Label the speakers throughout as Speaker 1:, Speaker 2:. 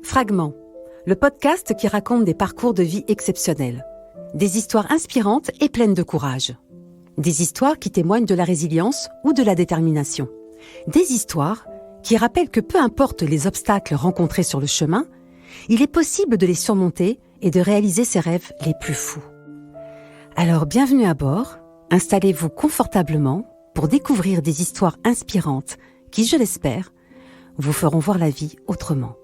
Speaker 1: Fragments, le podcast qui raconte des parcours de vie exceptionnels. Des histoires inspirantes et pleines de courage. Des histoires qui témoignent de la résilience ou de la détermination. Des histoires qui rappellent que peu importe les obstacles rencontrés sur le chemin, il est possible de les surmonter et de réaliser ses rêves les plus fous. Alors bienvenue à bord, installez-vous confortablement pour découvrir des histoires inspirantes qui, je l'espère, vous feront voir la vie autrement.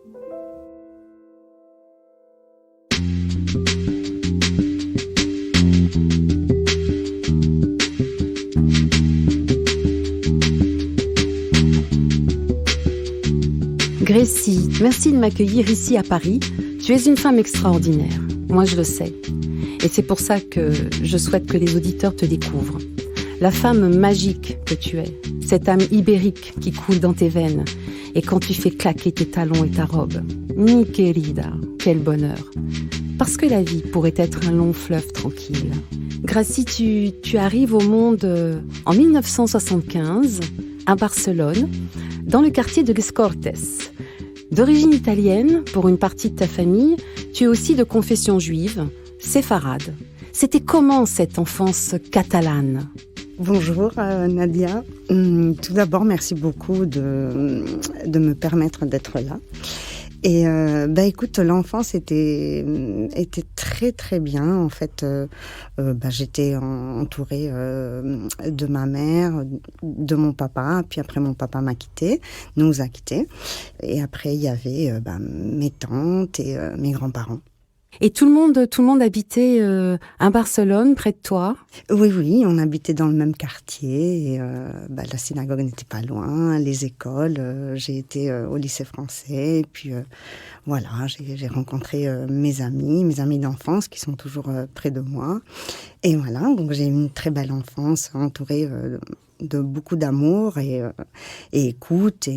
Speaker 1: Gracie, merci de m'accueillir ici à Paris. Tu es une femme extraordinaire, moi je le sais. Et c'est pour ça que je souhaite que les auditeurs te découvrent. La femme magique que tu es, cette âme ibérique qui coule dans tes veines. Et quand tu fais claquer tes talons et ta robe, mi querida, quel bonheur. Parce que la vie pourrait être un long fleuve tranquille. Gracie, tu arrives au monde en 1975, à Barcelone, dans le quartier de Les Cortes. D'origine italienne, pour une partie de ta famille, tu es aussi de confession juive, séfarade. C'était comment cette enfance catalane ?
Speaker 2: Bonjour Nadia. Tout d'abord, merci beaucoup de me permettre d'être là. Et écoute, l'enfance était très très bien. En fait, j'étais entourée de ma mère, de mon papa. Puis après, mon papa nous a quittés. Et après, il y avait mes tantes et mes grands-parents.
Speaker 1: Et tout le monde habitait à Barcelone, près de toi ?
Speaker 2: Oui, on habitait dans le même quartier. Et, la synagogue n'était pas loin, les écoles. J'ai été au lycée français. Et puis voilà, j'ai rencontré mes amis d'enfance qui sont toujours près de moi. Et voilà, donc j'ai eu une très belle enfance entourée de beaucoup d'amour et écoute.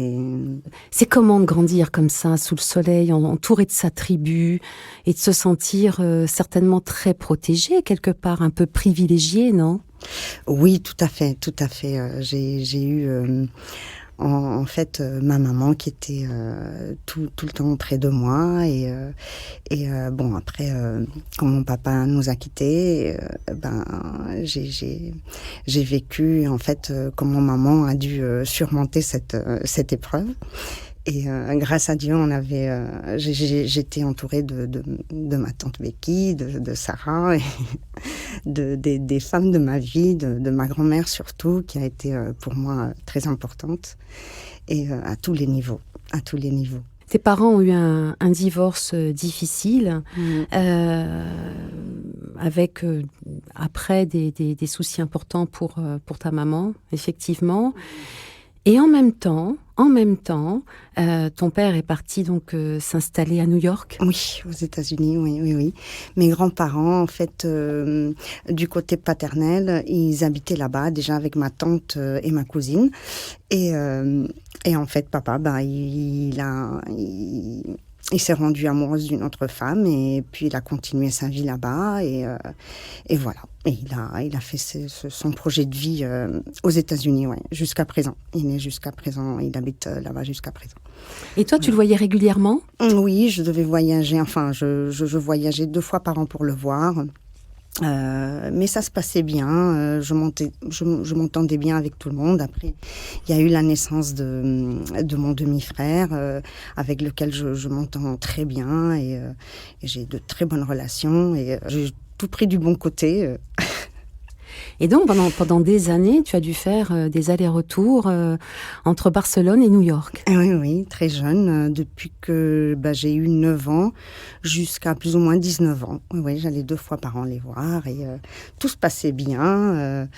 Speaker 1: C'est comment de grandir comme ça, sous le soleil, entouré de sa tribu, et de se sentir certainement très protégé, quelque part, un peu privilégié, non ?
Speaker 2: Oui, tout à fait. J'ai eu en fait ma maman qui était tout le temps près de moi et après quand mon papa nous a quittés, j'ai vécu en fait comment maman a dû surmonter cette épreuve. Et grâce à Dieu, j'étais entourée de ma tante Becky, de Sarah, et des femmes de ma vie, de ma grand-mère surtout, qui a été pour moi très importante, et à tous les niveaux.
Speaker 1: Tes parents ont eu un divorce difficile, avec après des soucis importants pour ta maman, effectivement. Et en même temps, ton père est parti donc s'installer à New York.
Speaker 2: Oui, aux États-Unis, oui. Mes grands-parents, en fait, du côté paternel, ils habitaient là-bas déjà avec ma tante et ma cousine. Et en fait, papa, il s'est rendu amoureux d'une autre femme et puis il a continué sa vie là-bas et voilà. Et il a fait son projet de vie aux États-Unis, jusqu'à présent. Il habite là-bas jusqu'à présent.
Speaker 1: Et toi, tu le voyais régulièrement ?
Speaker 2: Oui, je devais voyager. Enfin, je voyageais 2 fois par an pour le voir. Mais ça se passait bien, je m'entendais bien avec tout le monde. Après, il y a eu la naissance de mon demi-frère, avec lequel je m'entends très bien et j'ai de très bonnes relations et j'ai tout pris du bon côté.
Speaker 1: Et donc, pendant des années, tu as dû faire des allers-retours entre Barcelone et New York.
Speaker 2: Oui, très jeune, depuis que j'ai eu 9 ans jusqu'à plus ou moins 19 ans. Oui, j'allais 2 fois par an les voir et tout se passait bien.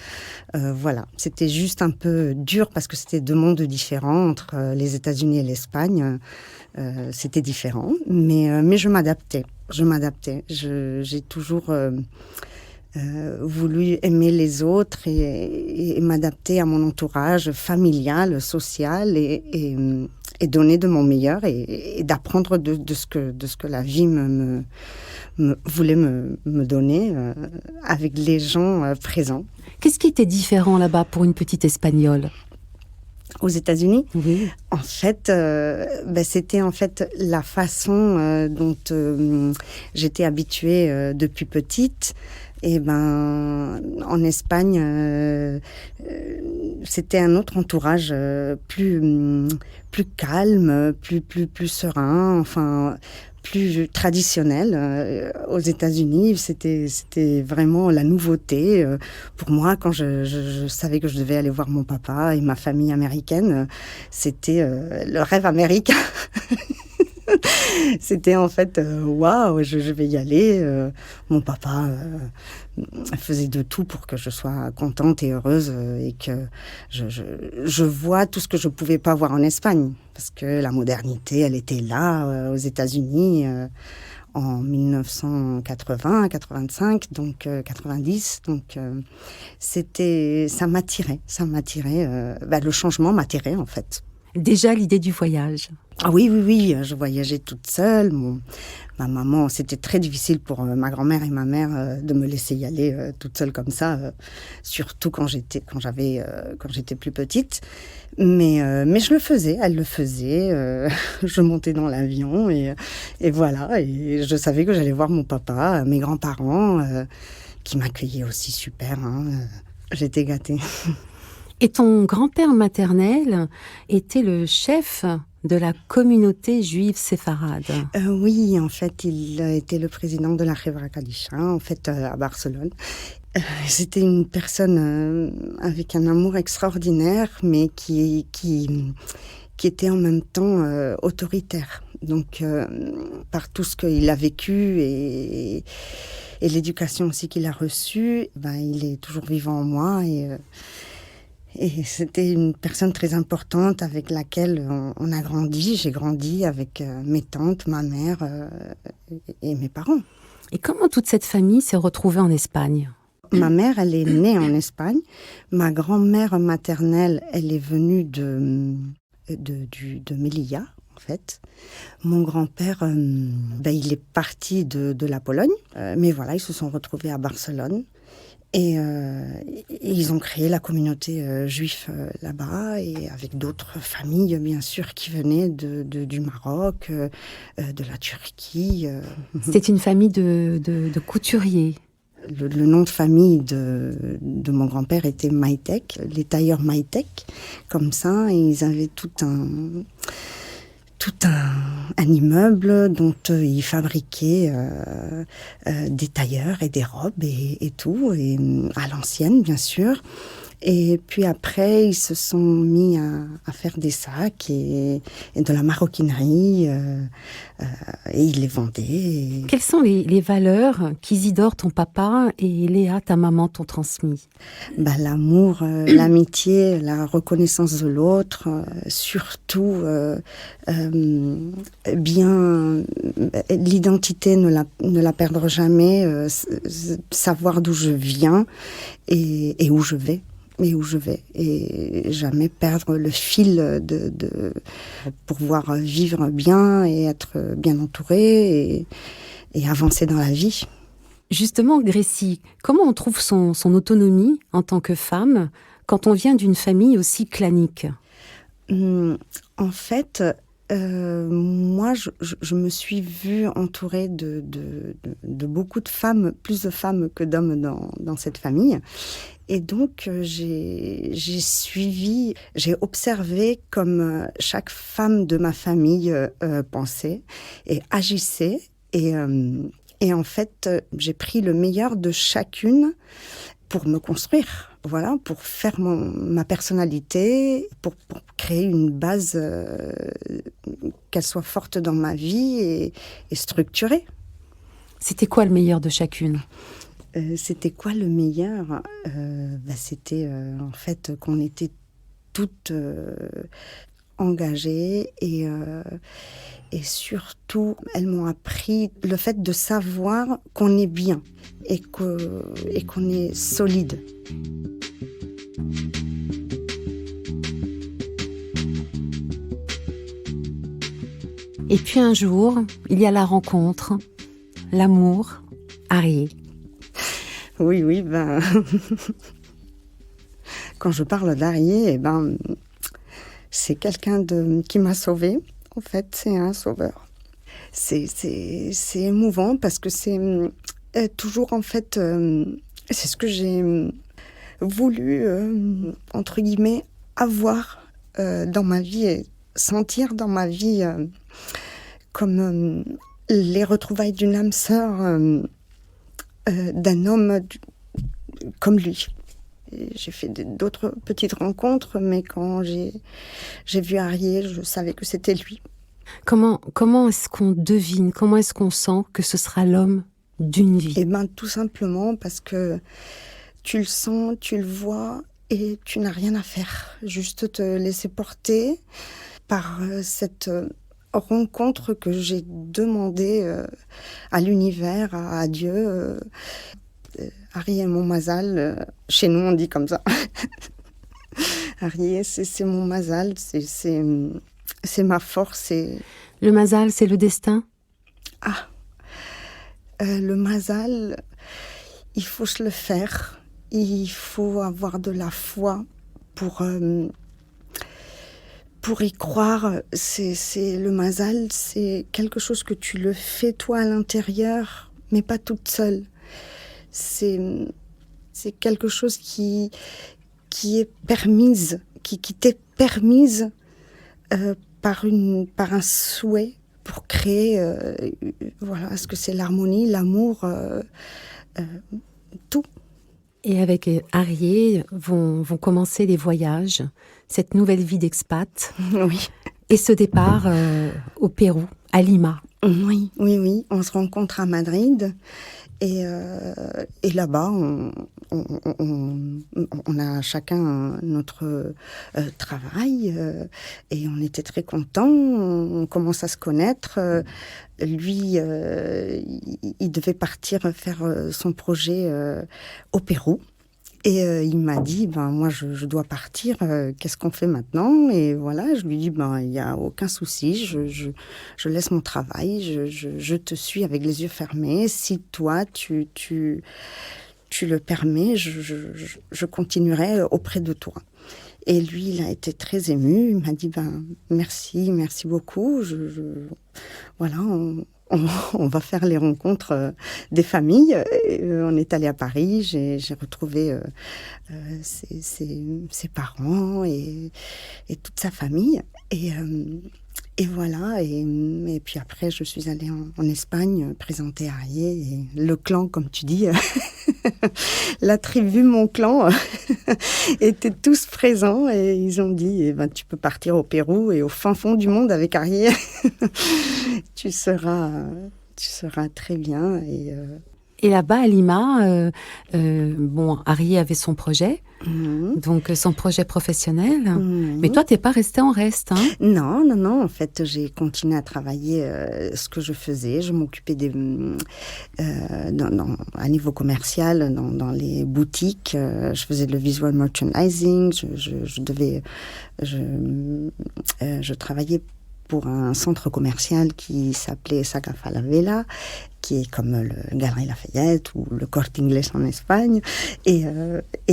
Speaker 2: Voilà, c'était juste un peu dur parce que c'était 2 mondes différents entre les États-Unis et l'Espagne. C'était différent, mais je m'adaptais. J'ai toujours voulu aimer les autres et m'adapter à mon entourage familial, social et donner de mon meilleur et d'apprendre de ce que la vie voulait me donner avec les gens présents.
Speaker 1: Qu'est-ce qui était différent là-bas pour une petite Espagnole ?
Speaker 2: aux États-Unis.
Speaker 1: Oui.
Speaker 2: En fait, c'était en fait la façon dont j'étais habituée depuis petite. Et en Espagne, c'était un autre entourage plus calme, plus serein, enfin plus traditionnel. Aux États-Unis, c'était vraiment la nouveauté pour moi. Quand je savais que je devais aller voir mon papa et ma famille américaine, c'était le rêve américain. C'était en fait, waouh, je vais y aller. Mon papa faisait de tout pour que je sois contente et heureuse et que je vois tout ce que je ne pouvais pas voir en Espagne. Parce que la modernité, elle était là, aux États-Unis, en 1980, 85, donc 90. Donc, ça m'attirait. Le changement m'attirait, en fait.
Speaker 1: Déjà l'idée du voyage.
Speaker 2: Ah oui, je voyageais toute seule. Ma maman, c'était très difficile pour ma grand-mère et ma mère de me laisser y aller toute seule comme ça, surtout quand j'étais plus petite. Mais je le faisais, elle le faisait. Je montais dans l'avion et voilà. Et je savais que j'allais voir mon papa, mes grands-parents, qui m'accueillaient aussi super. J'étais gâtée.
Speaker 1: Et ton grand-père maternel était le chef de la communauté juive séfarade.
Speaker 2: Oui, en fait, il était le président de la Chevra Kadisha, en fait, à Barcelone. C'était une personne avec un amour extraordinaire, mais qui était en même temps autoritaire. Donc, par tout ce qu'il a vécu et l'éducation aussi qu'il a reçue, il est toujours vivant en moi et c'était une personne très importante avec laquelle on a grandi. J'ai grandi avec mes tantes, ma mère et mes parents.
Speaker 1: Et comment toute cette famille s'est retrouvée en Espagne ?
Speaker 2: Ma mère, elle est née en Espagne. Ma grand-mère maternelle, elle est venue de Melilla, en fait. Mon grand-père, il est parti de la Pologne. Mais voilà, ils se sont retrouvés à Barcelone. Et ils ont créé la communauté juive là-bas, et avec d'autres familles, bien sûr, qui venaient du Maroc, de la Turquie.
Speaker 1: C'était une famille de couturiers.
Speaker 2: Le nom de famille de mon grand-père était Maïtek, les tailleurs Maïtek, comme ça, et ils avaient tout un immeuble dont ils fabriquaient des tailleurs et des robes et tout, et à l'ancienne, bien sûr. Et puis après, ils se sont mis à faire des sacs et de la maroquinerie, et ils les vendaient.
Speaker 1: Quelles sont les valeurs qu'Isidore, ton papa, et Léa, ta maman, t'ont transmis ?
Speaker 2: L'amour, l'amitié, la reconnaissance de l'autre, surtout bien l'identité, ne la perdre jamais, savoir d'où je viens et où je vais. Et jamais perdre le fil pour pouvoir vivre bien et être bien entouré et avancer dans la vie.
Speaker 1: Justement, Grécie, comment on trouve son autonomie en tant que femme quand on vient d'une famille aussi clanique ?
Speaker 2: En fait, moi, je me suis vue entourée de beaucoup de femmes, plus de femmes que d'hommes dans cette famille. Et donc, j'ai observé comme chaque femme de ma famille pensait et agissait. Et en fait, j'ai pris le meilleur de chacune pour me construire, voilà, pour faire ma personnalité, pour créer une base qu'elle soit forte dans ma vie et structurée.
Speaker 1: C'était quoi le meilleur de chacune ?
Speaker 2: C'était quoi le meilleur ? C'était en fait qu'on était toutes engagées et surtout, elles m'ont appris le fait de savoir qu'on est bien et qu'on est solide.
Speaker 1: Et puis un jour, il y a la rencontre, l'amour, Arié.
Speaker 2: Oui, quand je parle d'Arié, C'est quelqu'un qui m'a sauvée. En fait, c'est un sauveur. C'est émouvant parce que c'est toujours, en fait, c'est ce que j'ai voulu, entre guillemets, avoir dans ma vie et sentir dans ma vie comme les retrouvailles d'une âme sœur d'un homme comme lui. Et j'ai fait d'autres petites rencontres, mais quand j'ai vu Arié, je savais que c'était lui.
Speaker 1: Comment est-ce qu'on devine, comment est-ce qu'on sent que ce sera l'homme d'une vie?
Speaker 2: Eh bien, tout simplement parce que tu le sens, tu le vois et tu n'as rien à faire. Juste te laisser porter par cette rencontre que j'ai demandée à l'univers, à Dieu. Arié est mon mazal. Chez nous, on dit comme ça. Arié, c'est mon mazal, c'est ma force.
Speaker 1: Le mazal, c'est le destin?
Speaker 2: Le mazal, il faut se le faire. Il faut avoir de la foi pour y croire. C'est le mazal, c'est quelque chose que tu le fais toi à l'intérieur, mais pas toute seule. C'est quelque chose qui est permise, qui t'est permise par un souhait pour créer, voilà, ce que c'est l'harmonie, l'amour, tout.
Speaker 1: Et avec Arié vont commencer les voyages, cette nouvelle vie d'expat.
Speaker 2: Oui.
Speaker 1: Et ce départ au Pérou, à Lima.
Speaker 2: Oui. On se rencontre à Madrid. Et là-bas, on a chacun notre travail et on était très contents. On commence à se connaître. Lui, il devait partir faire son projet au Pérou. Et il m'a dit, moi je dois partir, qu'est-ce qu'on fait maintenant? Et voilà, je lui dis, il n'y a aucun souci, je laisse mon travail, je te suis avec les yeux fermés. Si toi, tu le permets, je continuerai auprès de toi. Et lui, il a été très ému, il m'a dit, merci beaucoup, voilà, on va faire les rencontres des familles. On est allé à Paris, j'ai retrouvé ses parents et toute sa famille. Et voilà, et puis après, je suis allée en Espagne présenter Arié. Et le clan, comme tu dis, la tribu, mon clan, étaient tous présents. Et ils ont dit, tu peux partir au Pérou et au fin fond du monde avec Arié. tu seras très bien.
Speaker 1: Et là-bas, à Lima, Arié avait son projet, donc son projet professionnel. Mais toi, t'es pas restée en reste, hein?
Speaker 2: Non. En fait, j'ai continué à travailler ce que je faisais. Je m'occupais à niveau commercial, dans les boutiques. Je faisais le visual merchandising. Je travaillais pour un centre commercial qui s'appelait Saga Falabella, qui est comme le Galeries Lafayette ou le Corte Inglés en Espagne. Et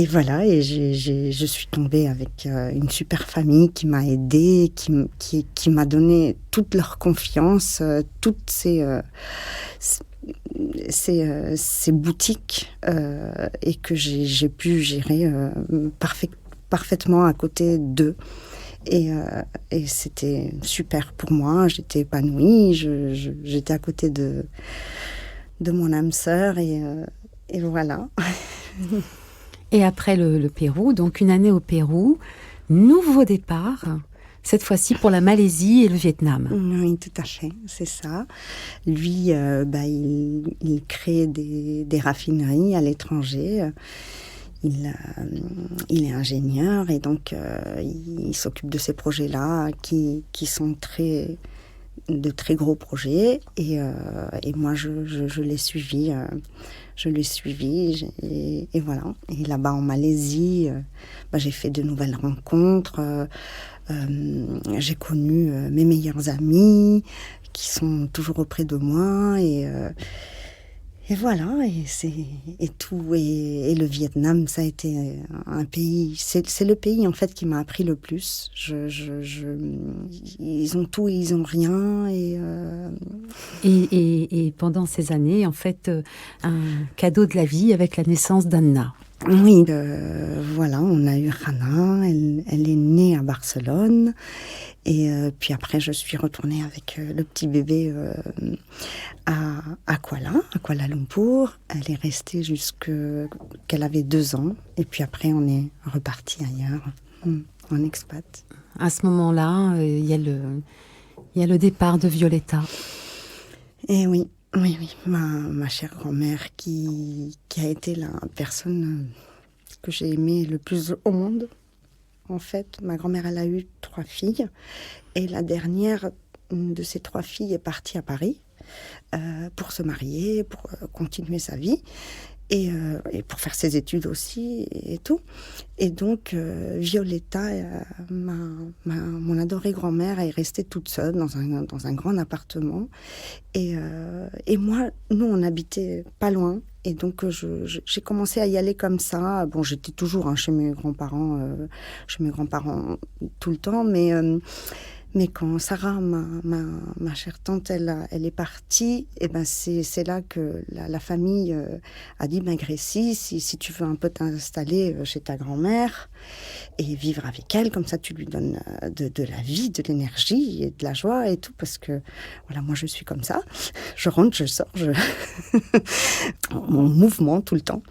Speaker 2: voilà, et je suis tombée avec une super famille qui m'a aidée, qui m'a donné toute leur confiance, toutes ces boutiques, et que j'ai pu gérer parfaitement à côté d'eux. Et c'était super pour moi, j'étais épanouie, j'étais à côté de mon âme sœur et voilà.
Speaker 1: Et après le Pérou, donc une année au Pérou, nouveau départ, cette fois-ci pour la Malaisie et le Vietnam.
Speaker 2: Oui, tout à fait, c'est ça. Lui, il crée des raffineries à l'étranger. Il est ingénieur et donc il s'occupe de ces projets-là qui sont de très gros projets. Et moi, je l'ai suivi. Et voilà. Et là-bas, en Malaisie, j'ai fait de nouvelles rencontres. J'ai connu mes meilleurs amis qui sont toujours auprès de moi. Et voilà, et tout. Et le Vietnam, ça a été un pays. C'est le pays en fait qui m'a appris le plus. Ils ont tout et ils ont rien.
Speaker 1: Et pendant ces années, en fait, un cadeau de la vie avec la naissance d'Anna.
Speaker 2: Oui, voilà, on a eu Hannah. Elle est née à Barcelone. Et puis après, je suis retournée avec le petit bébé à Kuala Lumpur. Elle est restée qu'elle avait 2 ans. Et puis après, on est reparti ailleurs, en expat.
Speaker 1: À ce moment-là, il y a le départ de Violetta.
Speaker 2: Et oui. Ma chère grand-mère qui a été la personne que j'ai aimée le plus au monde. En fait, ma grand-mère, elle a eu 3 filles. Et la dernière de ces 3 filles est partie à Paris pour se marier, pour continuer sa vie. Et pour faire ses études aussi et tout. Et donc, Violetta, mon adorée grand-mère, est restée toute seule dans un grand appartement. Et moi, nous, on habitait pas loin. Et donc, j'ai commencé à y aller comme ça. Bon, j'étais toujours chez mes grands-parents tout le temps, mais quand Sarah, ma chère tante, elle est partie, et ben c'est là que la famille a dit, ben Grécie, si tu veux un peu t'installer chez ta grand-mère et vivre avec elle, comme ça tu lui donnes de la vie, de l'énergie et de la joie et tout, parce que voilà, moi je suis comme ça, je rentre, je sors, mon mouvement tout le temps.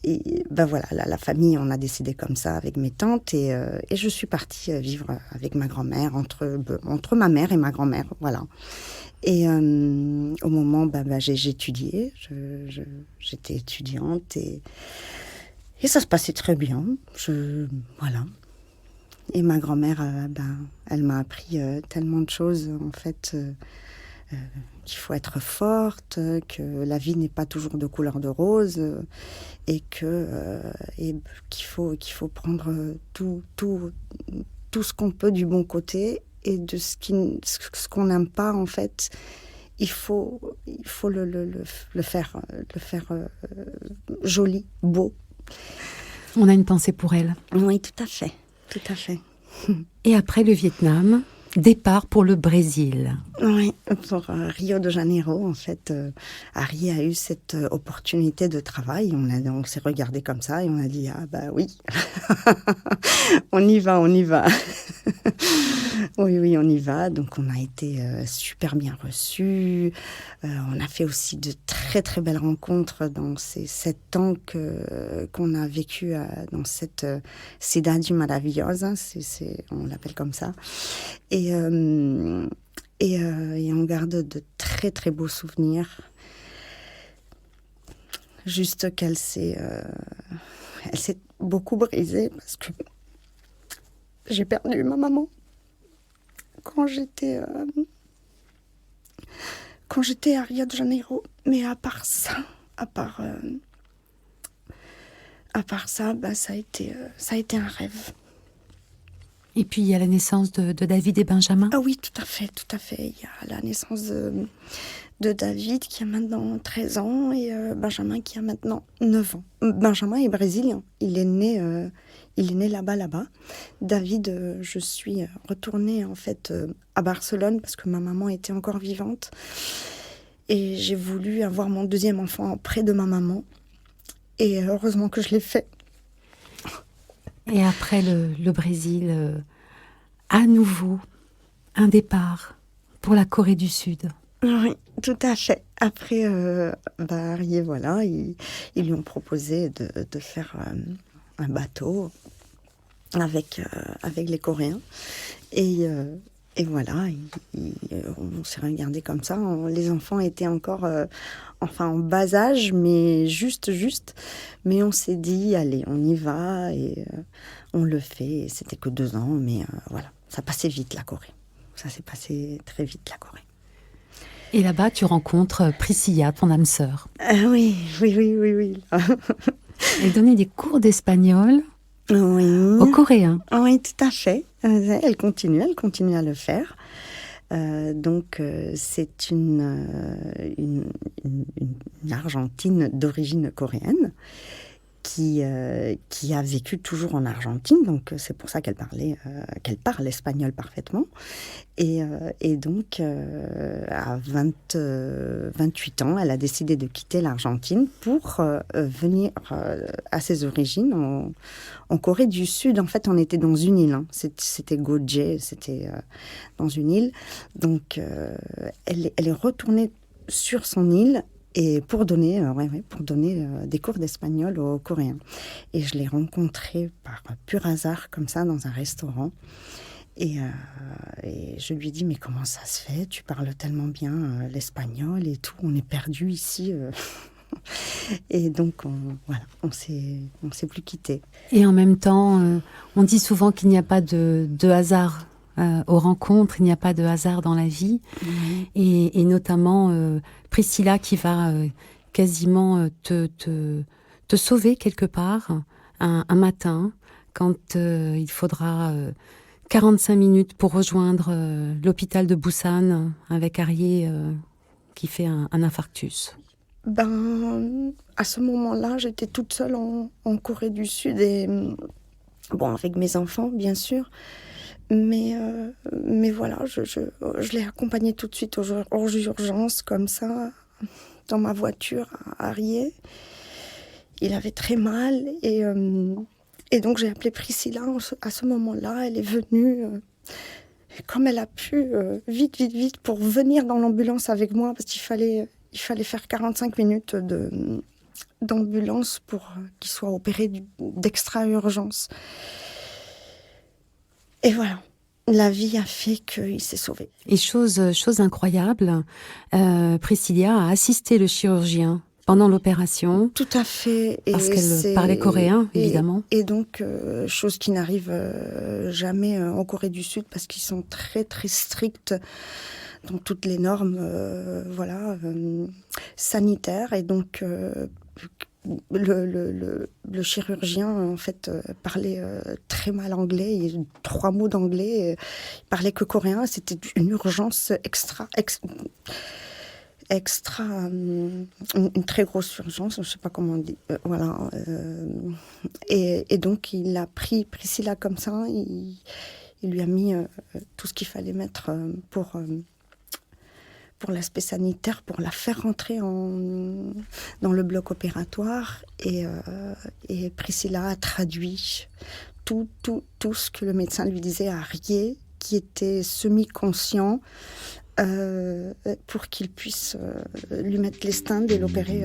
Speaker 2: Et ben voilà, la famille, on a décidé comme ça avec mes tantes et je suis partie vivre avec ma grand-mère, entre ma mère et ma grand-mère, voilà. Et au moment, j'ai étudié, j'étais étudiante et ça se passait très bien, voilà. Et ma grand-mère, elle m'a appris tellement de choses, en fait, qu'il faut être forte, que la vie n'est pas toujours de couleur de rose, et qu'il faut prendre tout ce qu'on peut du bon côté, et de ce qu'on n'aime pas, en fait, il faut le faire joli, beau.
Speaker 1: On a une pensée pour elle.
Speaker 2: Oui, tout à fait, tout à fait.
Speaker 1: Et après le Vietnam, départ pour le Brésil.
Speaker 2: Oui, pour Rio de Janeiro, en fait, Harry a eu cette opportunité de travail. On s'est regardé comme ça et on a dit, ah bah oui, on y va. Oui, on y va. Donc on a été super bien reçus. On a fait aussi de très très belles rencontres dans ces 7 ans qu'on a vécu dans cette Cidade Maravilhosa, on l'appelle comme ça. Et on garde de très très beaux souvenirs. Juste qu'elle s'est beaucoup brisée parce que j'ai perdu ma maman quand j'étais à Rio de Janeiro. Mais à part ça, ça a été un rêve.
Speaker 1: Et puis il y a la naissance de David et Benjamin.
Speaker 2: Ah oui, tout à fait. Il y a la naissance de David qui a maintenant 13 ans et Benjamin qui a maintenant 9 ans. Benjamin est brésilien. Il est né là-bas. David, je suis retournée en fait à Barcelone parce que ma maman était encore vivante. Et j'ai voulu avoir mon 2e enfant près de ma maman. Et heureusement que je l'ai fait.
Speaker 1: Et après le Brésil, à nouveau, un départ pour la Corée du Sud.
Speaker 2: Oui, tout à fait. Après, Harry, voilà, ils lui ont proposé de faire un bateau avec les Coréens. Et voilà, on s'est regardé comme ça. Les enfants étaient encore en bas âge, mais juste. Mais on s'est dit, allez, on y va et on le fait. Et c'était que 2 ans, mais voilà, ça passait vite la Corée. Ça s'est passé très vite la Corée.
Speaker 1: Et là-bas, tu rencontres Priscilla, ton âme sœur.
Speaker 2: Oui.
Speaker 1: Elle donnait des cours d'espagnol
Speaker 2: aux
Speaker 1: Coréens.
Speaker 2: Oui, tout à fait. Elle continue à le faire. C'est une Argentine d'origine coréenne qui a vécu toujours en Argentine, donc c'est pour ça qu'elle parle espagnol parfaitement. Et donc, à 28 ans, elle a décidé de quitter l'Argentine pour venir à ses origines en Corée du Sud. En fait, on était dans une île, hein. C'était Goje, c'était dans une île. Donc, elle est retournée sur son île et pour donner des cours d'espagnol aux Coréens. Et je l'ai rencontrée par pur hasard, comme ça, dans un restaurant. Et je lui ai dit, mais comment ça se fait? Tu parles tellement bien l'espagnol et tout, on est perdu ici. Et donc, on s'est plus quittés.
Speaker 1: Et en même temps, on dit souvent qu'il n'y a pas de hasard aux rencontres, il n'y a pas de hasard dans la vie. Et notamment Priscilla qui va quasiment te sauver quelque part un matin quand il faudra 45 minutes pour rejoindre l'hôpital de Busan avec Arié qui fait un infarctus.
Speaker 2: À ce moment-là, j'étais toute seule en Corée du Sud et avec mes enfants, bien sûr. Mais voilà, je l'ai accompagné tout de suite aux urgences, comme ça, dans ma voiture à Arié. Il avait très mal et donc j'ai appelé Priscilla à ce moment-là. Elle est venue, comme elle a pu, vite, pour venir dans l'ambulance avec moi, parce qu'il fallait faire 45 minutes d'ambulance pour qu'il soit opéré d'extra-urgence. Et voilà, la vie a fait qu'il s'est sauvé.
Speaker 1: Et chose incroyable, Priscilla a assisté le chirurgien pendant l'opération.
Speaker 2: Tout à fait.
Speaker 1: Parce qu'elle parlait coréen, évidemment.
Speaker 2: Et donc, chose qui n'arrive jamais en Corée du Sud, parce qu'ils sont très, très stricts dans toutes les normes sanitaires. Et donc, le chirurgien, en fait, parlait très mal anglais. Il y a 3 mots d'anglais. Il parlait que coréen. C'était une urgence extra, une très grosse urgence, je ne sais pas comment on dit. Et donc, il a pris Priscilla comme ça. Il lui a mis tout ce qu'il fallait mettre pour l'aspect sanitaire, pour la faire rentrer dans le bloc opératoire. Et Priscilla a traduit tout ce que le médecin lui disait à Arié, qui était semi-conscient, pour qu'il puisse lui mettre les stents et l'opérer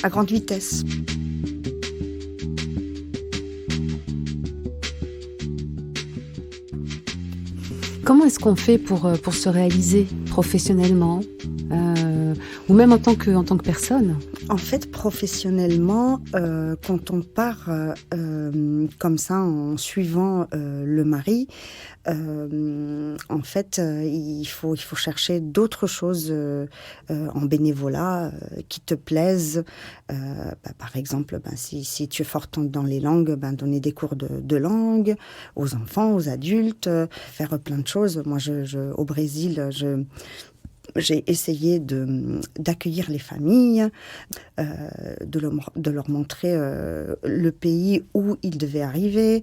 Speaker 2: à grande vitesse.
Speaker 1: Comment est-ce qu'on fait pour se réaliser professionnellement ou même en tant que personne?
Speaker 2: En fait, professionnellement, quand on part comme ça en suivant le mari, en fait, il faut chercher d'autres choses en bénévolat qui te plaisent. Par exemple, si tu es forte dans les langues, donner des cours de langue aux enfants, aux adultes, faire plein de choses. Moi, au Brésil, j'ai essayé d'accueillir les familles, de leur montrer le pays où ils devaient arriver,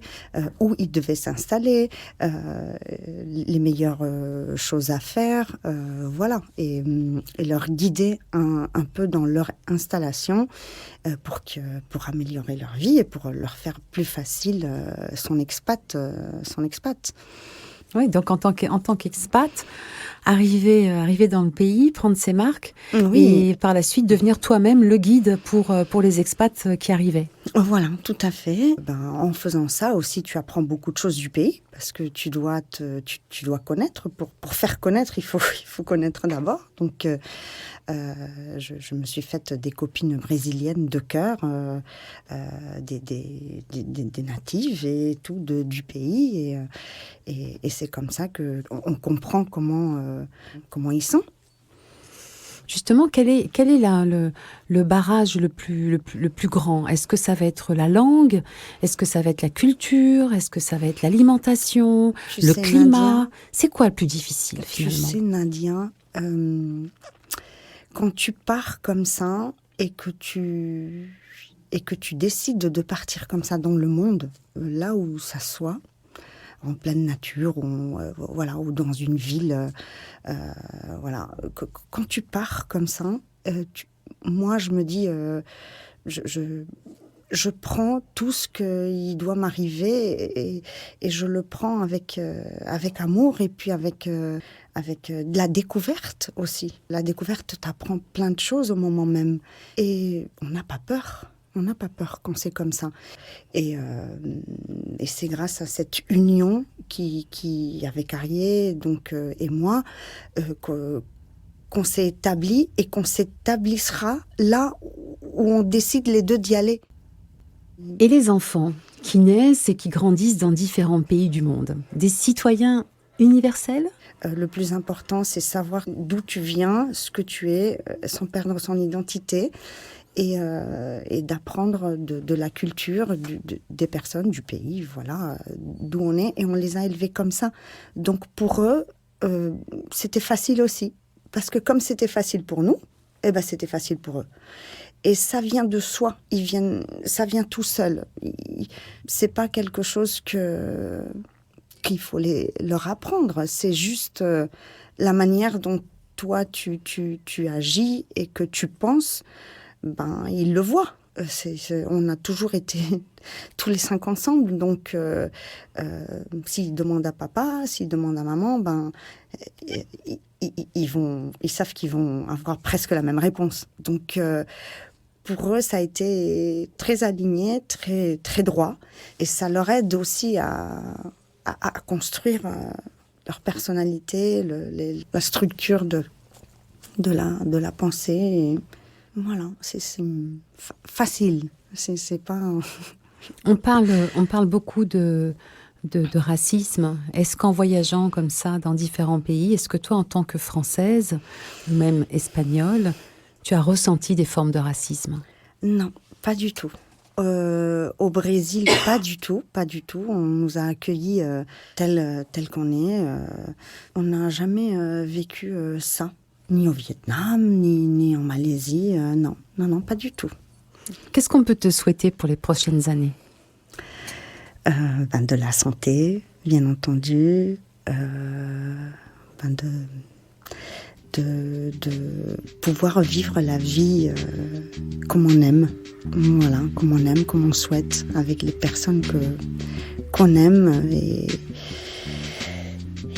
Speaker 2: où ils devaient s'installer, les meilleures choses à faire, et leur guider un peu dans leur installation pour améliorer leur vie et pour leur faire plus facile son expat.
Speaker 1: Oui, donc en tant qu'expat, arriver dans le pays, prendre ses marques, oui. Et par la suite devenir toi-même le guide pour les expats qui arrivaient.
Speaker 2: Voilà, tout à fait. En faisant ça aussi, tu apprends beaucoup de choses du pays, parce que tu dois connaître. Pour faire connaître, il faut connaître d'abord. Donc, je me suis faite des copines brésiliennes de cœur, des natives et tout du pays. Et c'est comme ça qu'on comprend comment ils sont.
Speaker 1: Justement, quel est le barrage le plus grand? Est-ce que ça va être la langue? Est-ce que ça va être la culture? Est-ce que ça va être l'alimentation? Le climat? Nadia, c'est quoi le plus difficile finalement?
Speaker 2: Tu sais, Nadia, quand tu pars comme ça et que tu décides de partir comme ça dans le monde, là où ça soit, en pleine nature, ou dans une ville, quand tu pars comme ça, moi je me dis, je prends tout ce qui doit m'arriver et je le prends avec amour et puis avec de la découverte aussi. La découverte t'apprend plein de choses au moment même et on n'a pas peur. On n'a pas peur quand c'est comme ça. Et c'est grâce à cette union qui avec Arié et moi qu'on s'est établi et qu'on s'établissera là où on décide les deux d'y aller.
Speaker 1: Et les enfants qui naissent et qui grandissent dans différents pays du monde, des citoyens universels ?
Speaker 2: Le plus important, c'est savoir d'où tu viens, ce que tu es, sans perdre son identité. Et d'apprendre de la culture des personnes, du pays, voilà, d'où on est. Et on les a élevés comme ça. Donc pour eux, c'était facile aussi. Parce que comme c'était facile pour nous, c'était facile pour eux. Et ça vient de soi. Ça vient tout seul. C'est pas quelque chose qu'il faut leur apprendre. C'est juste la manière dont toi, tu agis et que tu penses. Ils le voient. On a toujours été tous les 5 ensemble. Donc, s'ils demandent à papa, s'ils demandent à maman, ils savent qu'ils vont avoir presque la même réponse. Donc, pour eux, ça a été très aligné, très, très droit. Et ça leur aide aussi à construire leur personnalité, la structure de la pensée. Et, voilà, c'est facile. C'est pas.
Speaker 1: On parle beaucoup de racisme. Est-ce qu'en voyageant comme ça dans différents pays, est-ce que toi, en tant que Française ou même Espagnole, tu as ressenti des formes de racisme?
Speaker 2: Non, pas du tout. Au Brésil, pas du tout. On nous a accueillis tel qu'on est. On n'a jamais vécu ça. Ni au Vietnam, ni en Malaisie, non, pas du tout.
Speaker 1: Qu'est-ce qu'on peut te souhaiter pour les prochaines années ?
Speaker 2: De la santé, bien entendu, de pouvoir vivre la vie comme on aime, voilà, comme on aime, comme on souhaite, avec les personnes qu'on aime,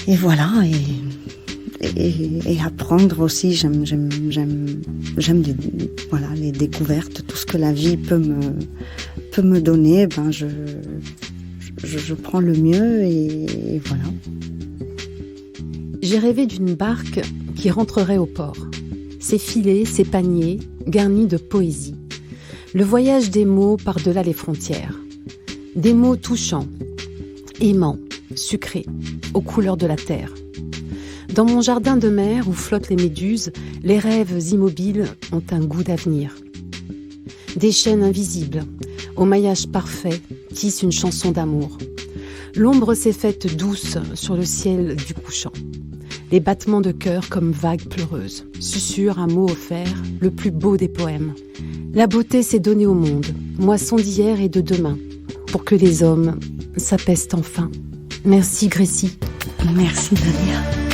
Speaker 2: et voilà, et apprendre aussi. J'aime les découvertes, tout ce que la vie peut me donner. Je prends le mieux et voilà.
Speaker 1: J'ai rêvé d'une barque qui rentrerait au port. Ses filets, ses paniers, garnis de poésie. Le voyage des mots par-delà les frontières. Des mots touchants, aimants, sucrés, aux couleurs de la terre. Dans mon jardin de mer où flottent les méduses, les rêves immobiles ont un goût d'avenir. Des chaînes invisibles, au maillage parfait, tissent une chanson d'amour. L'ombre s'est faite douce sur le ciel du couchant. Les battements de cœur comme vagues pleureuses susurrent un mot offert, le plus beau des poèmes. La beauté s'est donnée au monde, moisson d'hier et de demain, pour que les hommes s'apaisent enfin. Merci Grécie.
Speaker 2: Merci Nadia.